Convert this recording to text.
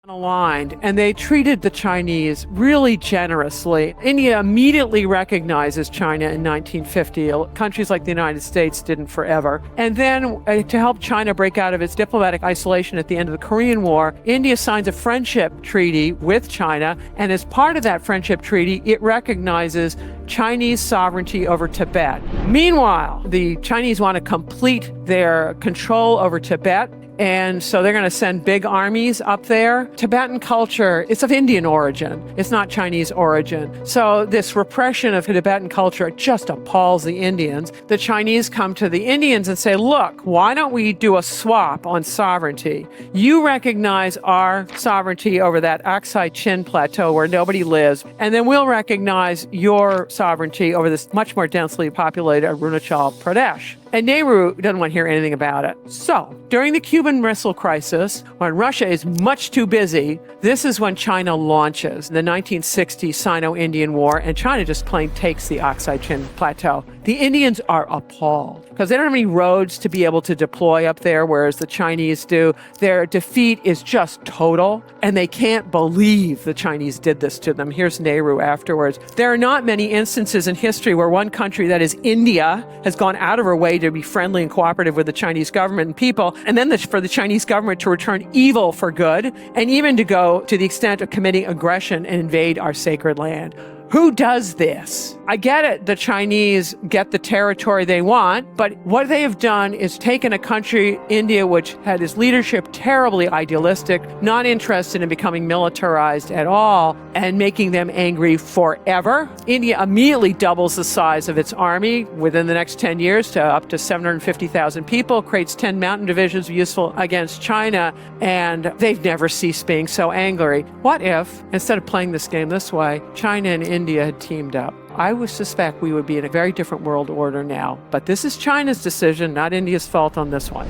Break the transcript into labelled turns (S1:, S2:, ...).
S1: aligned, and they treated the Chinese really generously. India immediately recognizes China in 1950. Countries like the United States didn't forever. And then to help China break out of its diplomatic isolation at the end of the Korean War, India signs a friendship treaty with China, and as part of that friendship treaty, it recognizes Chinese sovereignty over Tibet. Meanwhile, the Chinese want to complete their control over Tibet, and so they're going to send big armies up there. Tibetan culture, it's of Indian origin. It's not Chinese origin. So this repression of Tibetan culture just appalls the Indians. The Chinese come to the Indians and say, look, why don't we do a swap on sovereignty? You recognize our sovereignty over that Aksai Chin plateau where nobody lives, and then we'll recognize your sovereignty over this much more densely populated Arunachal Pradesh. And Nehru doesn't want to hear anything about it. So, during the Cuban Missile Crisis, when Russia is much too busy, this is when China launches the 1960 Sino-Indian War, and China just plain takes the Aksai Chin Plateau. The Indians are appalled because they don't have any roads to be able to deploy up there, whereas the Chinese do. Their defeat is just total, and they can't believe the Chinese did this to them. Here's Nehru afterwards. There are not many instances in history where one country, that is India, has gone out of her way to be friendly and cooperative with the Chinese government and people, and then for the Chinese government to return evil for good, and even to go to the extent of committing aggression and invade our sacred land. Who does this? I get it, the Chinese get the territory they want, but what they have done is taken a country, India, which had its leadership terribly idealistic, not interested in becoming militarized at all, and making them angry forever. India immediately doubles the size of its army within the next 10 years to up to 750,000 people, creates 10 mountain divisions useful against China, and they've never ceased being so angry. What if, instead of playing this game this way, China and India had teamed up? I would suspect we would be in a very different world order now. But this is China's decision, not India's fault on this one.